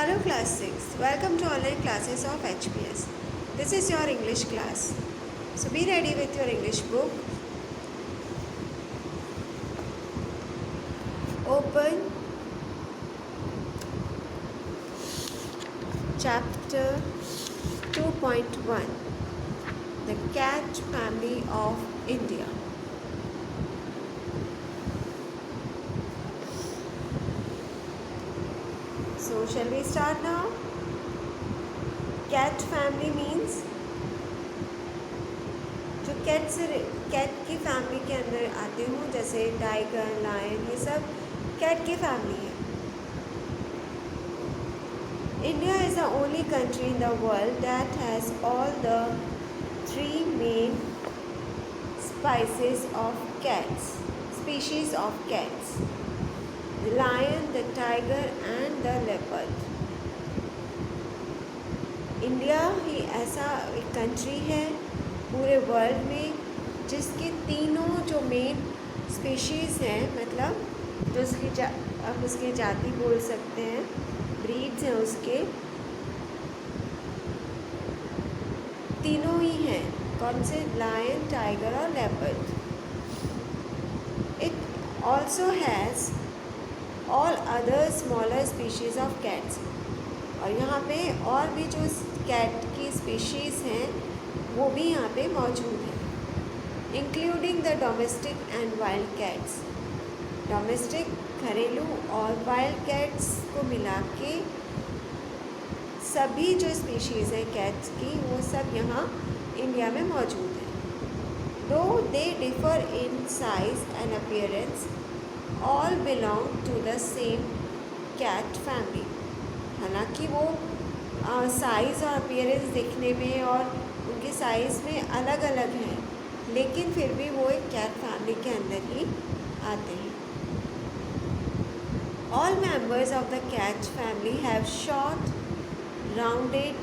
Hello class 6. Welcome to online classes of HPS. This is your English class. So be ready with your English book. Open chapter 2.1, The Cat Family of India. So shall we start now? Cat family means जो cat की family के अंदर आते हूँ, जैसे tiger, lion, ये सब cat की फैमिली है. India is the only country in the world that has all the three main species of cats: the lion, the tiger and the leopard. India ही ऐसा एक कंट्री है पूरे वर्ल्ड में जिसके तीनों जो मेन स्पीशीज़ हैं, मतलब जो उसकी आप उसकी जाति बोल सकते हैं, ब्रीड्स हैं उसके, तीनों ही हैं. कौन से? लायन, टाइगर और leopard. It also has all other smaller species of cats. और यहाँ पे और भी जो कैट की स्पीशीज़ हैं वो भी यहाँ पे मौजूद हैं, including the domestic and wild cats. Domestic घरेलू और वाइल्ड कैट्स को मिला के सभी जो स्पीशीज़ हैं कैट्स की वो सब यहाँ इंडिया में मौजूद हैं. Though they differ in size and appearance, all belong to the same cat family. हालांकि वो साइज़ और अपीयरेंस दिखने में और उनके साइज़ में अलग अलग हैं, लेकिन फिर भी वो एक कैट फैमिली के अंदर ही आते हैं. All members of the cat family have short rounded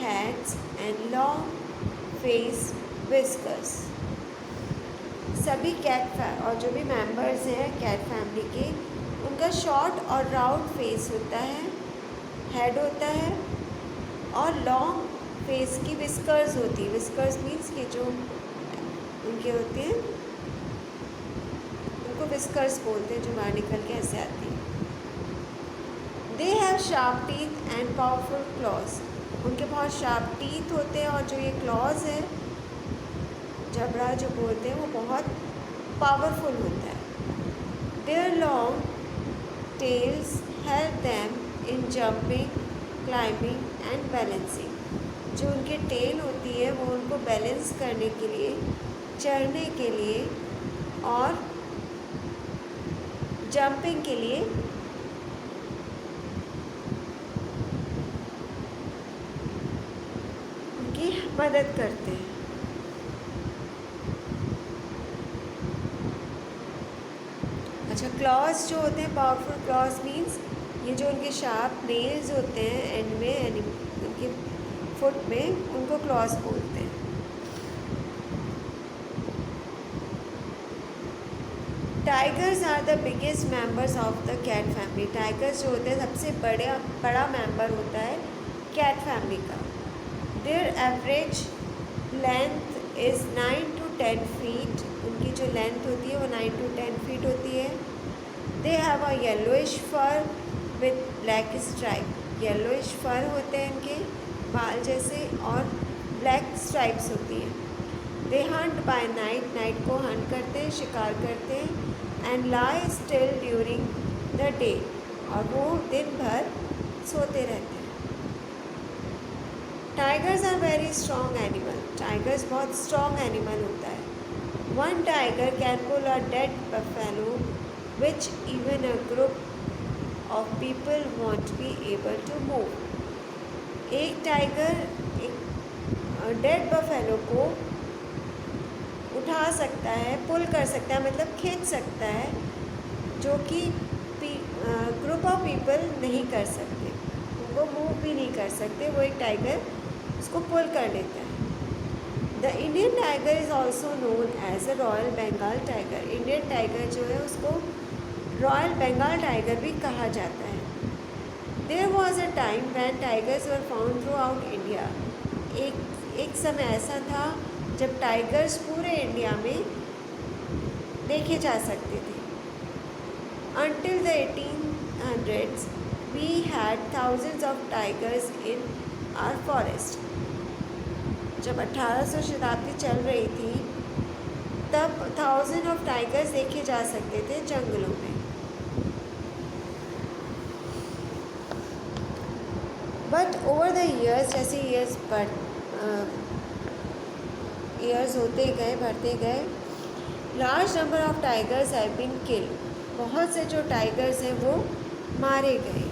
heads and long face whiskers. सभी और जो भी मेंबर्स हैं कैट फैमिली के, उनका शॉर्ट और राउंड फेस होता है, हेड होता है, और लॉन्ग फेस की विस्कर्स होती है. विस्कर्स मीन्स कि जो उनके होते हैं उनको विस्कर्स बोलते हैं, जो बाहर निकल के ऐसे आती हैं. They have sharp teeth and powerful clause. उनके बहुत शार्प टीथ होते हैं और जो ये क्लॉज है, जबड़ा जो बोलते हैं, वो बहुत पावरफुल होता है. Their long tails help them in jumping, climbing and balancing. जो उनकी टेल होती है वो उनको बैलेंस करने के लिए, चढ़ने के लिए और जंपिंग के लिए उनकी मदद करते हैं. अच्छा, क्लॉज जो होते हैं, पावरफुल क्लॉज मीन्स ये जो उनके शार्प नेल्स होते हैं एंड में, उनके फुट में, उनको क्लॉज बोलते हैं. Tigers are the biggest members of the cat family. Tigers जो होते हैं सबसे बड़ा मेंबर होता है कैट फैमिली का. Their average length is 9 to 10 feet. उनकी जो लेंथ होती है वो 9 to 10 फीट होती है. They have a yellowish fur with black stripe. Yellowish fur होते हैं इनके बाल जैसे, और ब्लैक स्ट्राइप्स होती हैं. They hunt by night. Night को हंट करते हैं, शिकार करते हैं. And lie still during the day. और वो दिन भर सोते रहते हैं. Tigers are very strong animal. Tigers बहुत स्ट्रॉन्ग एनिमल होता है. One tiger can pull a dead buffalo which even a group of people won't be able to move. एक टाइगर एक डेड बफेलो को उठा सकता है, पुल कर सकता है, मतलब खींच सकता है, जो कि ग्रुप ऑफ पीपल नहीं कर सकते. उनको मूव भी नहीं कर सकते. वो एक टाइगर उसको पुल कर लेता है. The Indian tiger is also known as a royal Bengal tiger. Indian tiger जो है उसको रॉयल बंगाल टाइगर भी कहा जाता है. There was was a time when tigers were found throughout India. एक समय ऐसा था जब टाइगर्स पूरे इंडिया में देखे जा सकते थे। Until the 1800s, we had thousands of tigers in our forest. जब 1800 शताब्दी चल रही थी तब 1000 ऑफ टाइगर्स देखे जा सकते थे जंगलों में। बट ओवर द ईयर्स, जैसे ईयर्स होते गए, बढ़ते गए, large number of tigers have been killed. बहुत से जो टाइगर्स हैं वो मारे गए।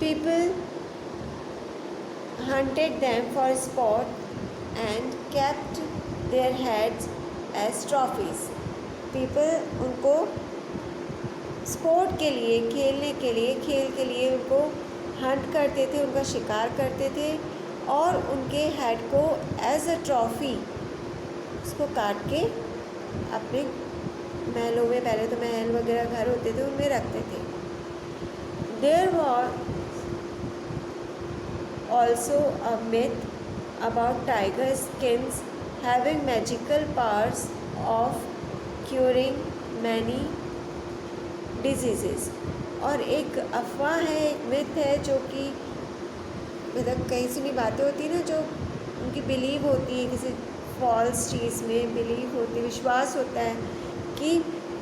People hunted them for sport and kept their heads as trophies. People उनको स्पोर्ट के लिए, खेलने के लिए, खेल के लिए उनको हंट करते थे, उनका शिकार करते थे और उनके हेड को एज अ ट्रॉफी उसको काट के अपने महलों में, पहले तो महल वगैरह घर होते थे उनमें रखते थे। There were also a myth about tiger skins having magical powers of curing many diseases। और एक अफवाह है, एक मिथ है जो कि मतलब कई सुनी बातें होती हैं ना, जो उनकी बिलीव होती है, किसी फॉल्स चीज़ में बिलीव होती है, विश्वास होता है कि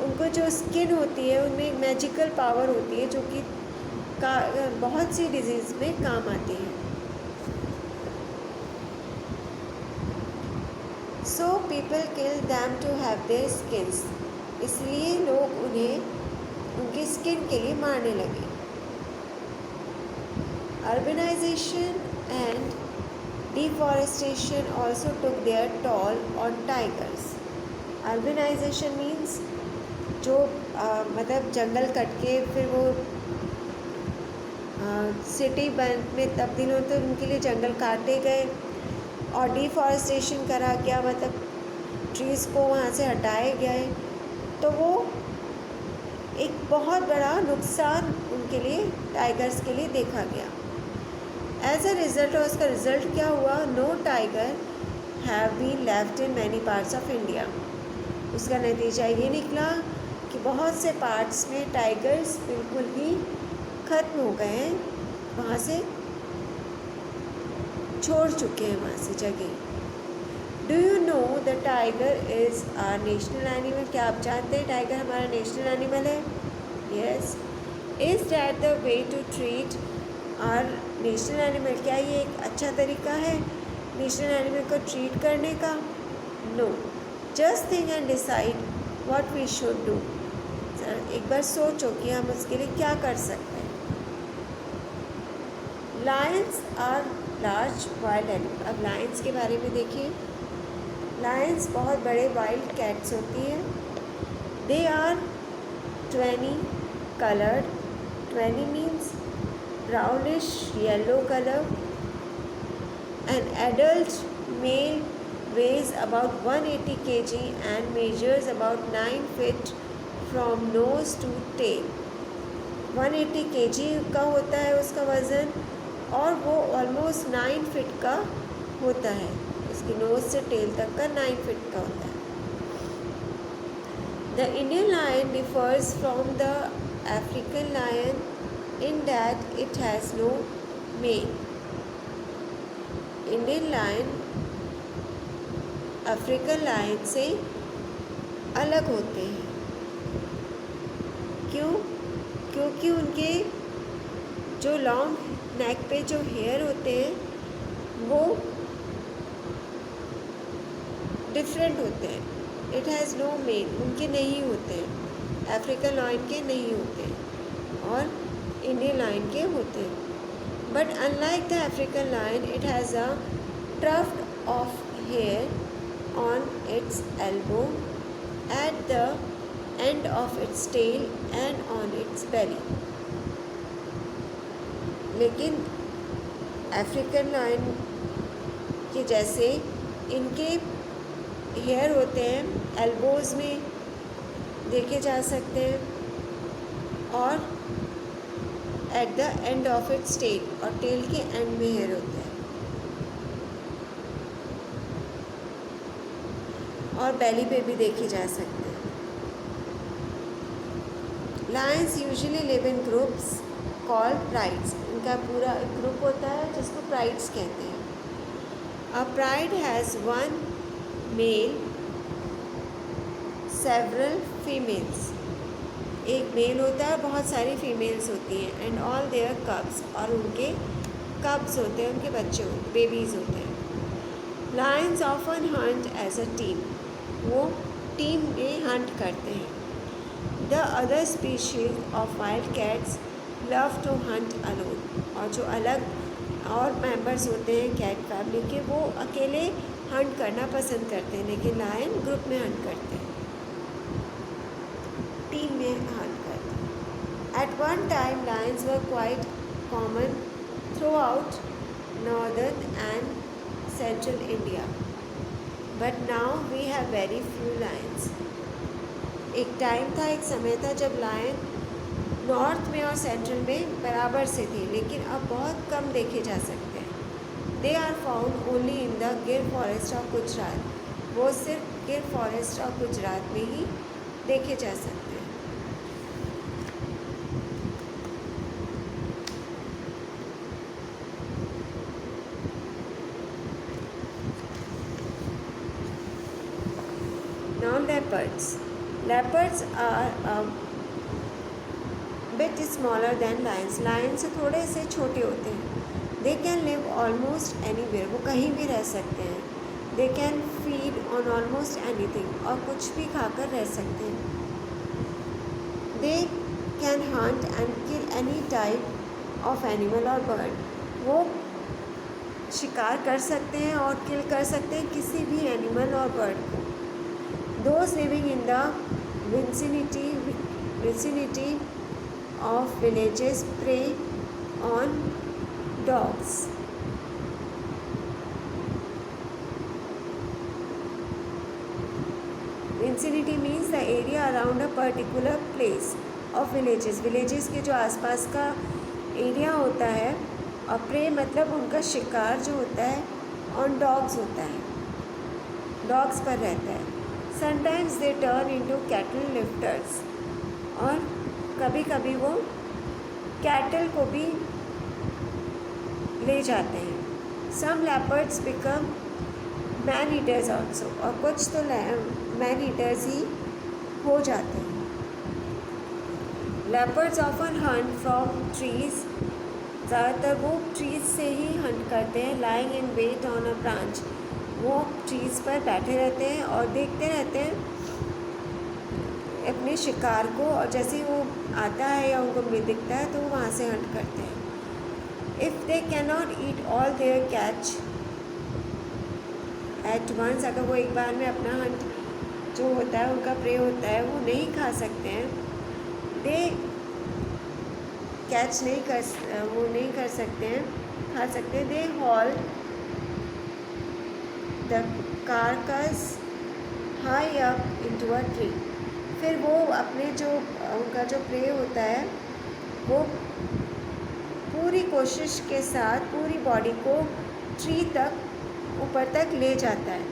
उनको जो स्किन होती है उनमें एक मैजिकल पावर होती है जो कि बहुत सी डिजीज़ में काम आती है। So people kill them to have their skins. इसलिए लोग उन्हें उनकी स्किन के लिए मारने लगे। Urbanisation and deforestation also took their toll on tigers. Urbanisation means जो मतलब जंगल कट के फिर वो सिटी में तब्दील होते, उनके लिए जंगल काटे गए। और डिफॉरेस्टेशन करा गया, मतलब ट्रीज़ को वहाँ से हटाए गए, तो वो एक बहुत बड़ा नुकसान उनके लिए, टाइगर्स के लिए देखा गया। एज अ रिज़ल्ट, और उसका रिज़ल्ट क्या हुआ? No tiger have been left in many parts of India. उसका नतीजा ये निकला कि बहुत से पार्ट्स में टाइगर्स बिल्कुल ही ख़त्म हो गए हैं, वहाँ से छोड़ चुके हैं वहाँ से जगह। Do you know the tiger is our national animal. क्या आप जानते हैं टाइगर हमारा नेशनल एनिमल है? Yes. Is that the way to treat our national animal? क्या ये एक अच्छा तरीका है नेशनल एनिमल को ट्रीट करने का? No. Just think and decide what we should do. एक बार सोचो कि हम उसके लिए क्या कर सकते हैं। Lions are large wild animal. अब लायंस के बारे में देखिए। लायंस बहुत बड़े वाइल्ड कैट्स होती हैं। They are 20 coloured. 20 means brownish yellow colour. An adult male weighs about 180 kg and measures about 9 feet from nose to tail। 180 kg का होता है उसका वज़न और वो ऑलमोस्ट 9 फीट का होता है। उसकी नोज़ से टेल तक का 9 फीट का होता है। The Indian lion differs from the African lion in that it has no mane. Indian lion African lion से अलग होते हैं। क्यों? क्योंकि उनके जो लॉन्ग नेक पे जो हेयर होते हैं वो डिफरेंट होते हैं। इट हैज़ नो मेन, उनके नहीं होते हैं। अफ्रीकन लायन के नहीं होते हैं और इंडियन लायन के होते हैं। But unlike the African lion, it has a tuft of hair on its elbow, at the end of its tail and on its belly। लेकिन अफ्रीकन लायन के जैसे इनके हेयर होते हैं, एल्बोज़ में देखे जा सकते हैं और at the end of its tail, और टेल के एंड में हेयर होता है, और बेली पे भी देखे जा सकते हैं। Lions usually live in groups called prides, इनका पूरा ग्रुप होता है जिसको प्राइड्स कहते हैं। A pride has one male several females, एक मेल होता है, बहुत सारी फीमेल्स होती हैं, एंड ऑल देयर कब्स, और उनके कब्स होते हैं, उनके बच्चे होते, बेबीज़ होते हैं। Lions often hunt as a team, वो टीम में हंट करते हैं। The other species of wild cats love to hunt alone, और जो अलग और मेंबर्स होते हैं कैट फैमिली के, वो अकेले हंट करना पसंद करते हैं, लेकिन लायन ग्रुप में हंट करते हैं, टीम में हंट करते हैं। At one time lions were quite common throughout northern and central India, but now we have very few lions. एक टाइम था, एक समय था जब लायन नॉर्थ में और सेंट्रल में बराबर से थे, लेकिन अब बहुत कम देखे जा सकते हैं। They are found only in the Gir forest of Gujarat, वो सिर्फ गिर फॉरेस्ट ऑफ गुजरात में ही देखे जा सकते हैं। Now leopards. Leopards are a bit smaller than lions. Lions से थोड़े से छोटे होते हैं. They can live almost anywhere. वो कहीं भी रह सकते हैं. They can feed on almost anything. और कुछ भी खाकर रह सकते हैं. They can hunt and kill any type of animal or bird. वो शिकार कर सकते हैं और किल कर सकते हैं किसी भी एनिमल और बर्ड को. Those living in the vicinity of villages prey on dogs. Vicinity means the area around a particular place of villages. Villages के जो आसपास का एरिया होता है, और प्रे मतलब उनका शिकार जो होता है, ऑन डॉग्स होता है, डॉग्स पर रहता है. Sometimes they turn into cattle lifters, और कभी कभी वो कैटल को भी ले जाते हैं. Some leopards become man eaters also, और कुछ तो man eaters ही हो जाते हैं. Leopards often hunt from trees, ज़्यादातर वो ट्रीज से ही हंट करते हैं. Lying in wait on a branch, वो ट्रीज़ पर बैठे रहते हैं और देखते रहते हैं अपने शिकार को, और जैसे ही वो आता है या उनको भी दिखता है तो वो वहाँ से हंट करते हैं. If they can not eat all their catch at once, अगर वो एक बार में अपना हंट जो होता है, उनका प्रे होता है, वो नहीं खा सकते हैं, दे कैच नहीं कर वो नहीं कर सकते हैं, खा सकते हैं. They haul the carcass high up into a tree, फिर वो अपने जो उनका जो प्रे होता है, वो पूरी कोशिश के साथ पूरी बॉडी को ट्री तक, ऊपर तक ले जाता है.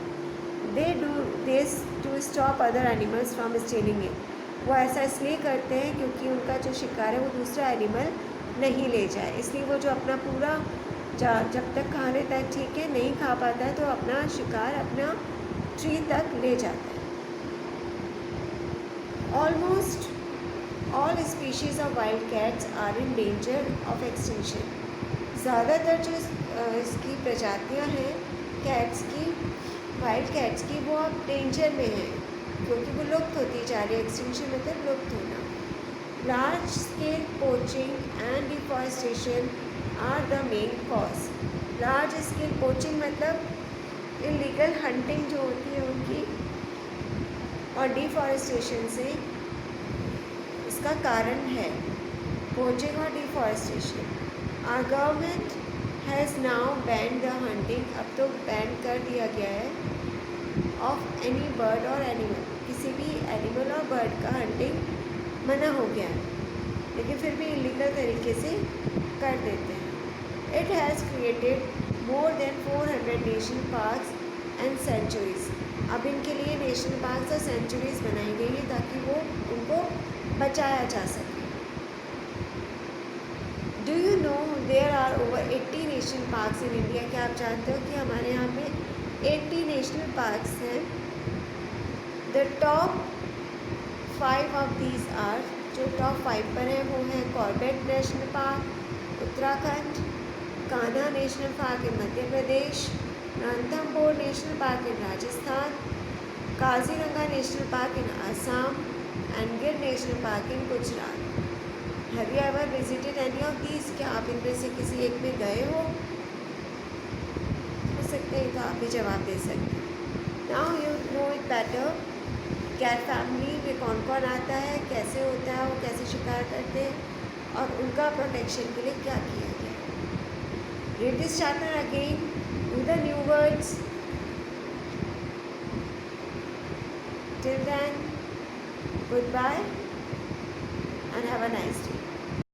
They do this to stop other animals from stealing it, वो ऐसा इसलिए करते हैं क्योंकि उनका जो शिकार है वो दूसरा एनिमल नहीं ले जाए. इसलिए वो जो अपना पूरा जब तक खा लेता है ठीक है, नहीं खा पाता है तो अपना शिकार अपना ट्री तक ले जाता है. Almost all species of wild cats are in danger of extinction. ज़्यादातर जो इसकी प्रजातियां हैं कैट्स की, वाइल्ड कैट्स की, वो अब डेंजर में हैं क्योंकि वो लुप्त होती जा रही है. एक्सटिंक्शन मतलब लुप्त होना. Large scale poaching and deforestation are the main cause. Large scale poaching मतलब इलीगल हंटिंग जो होती है उनकी, और डिफॉरेस्टेशन से इसका कारण है. पोचिंग और deforestation. Our government has now banned the hunting, अब तो बैन कर दिया गया है, ऑफ एनी बर्ड और एनिमल, किसी भी एनिमल और बर्ड का हंटिंग मना हो गया है. लेकिन फिर भी इलीगल तरीके से कर देते हैं। It has created more than 400 national parks and sanctuaries. अब इनके लिए नेशनल पार्क्स और सेंचुरीज बनाई गई है ताकि वो उनको बचाया जा सके। Do you know there are over 80 national parks in India. क्या आप जानते हो कि हमारे यहाँ पे 80 नेशनल पार्क्स हैं। The top 5 of these are, जो टॉप 5 पर हैं वो हैं Corbett national park Uttarakhand, Kanha national park in Madhya Pradesh, Ranthambore national park in Rajasthan, Kaziranga national park in Assam and Gir national park in Gujarat. Have you ever visited any of these? क्या आप इनमें से किसी एक में गए हो सकते हैं तो आप भी जवाब दे सकते हैं। Now you know it better. Cat family में कौन कौन आता है, कैसे होता है, वो कैसे शिकार करते हैं और उनका प्रोटेक्शन के लिए क्या किया गया। Read this chapter again, do the new words. Till then, goodbye and have a nice day.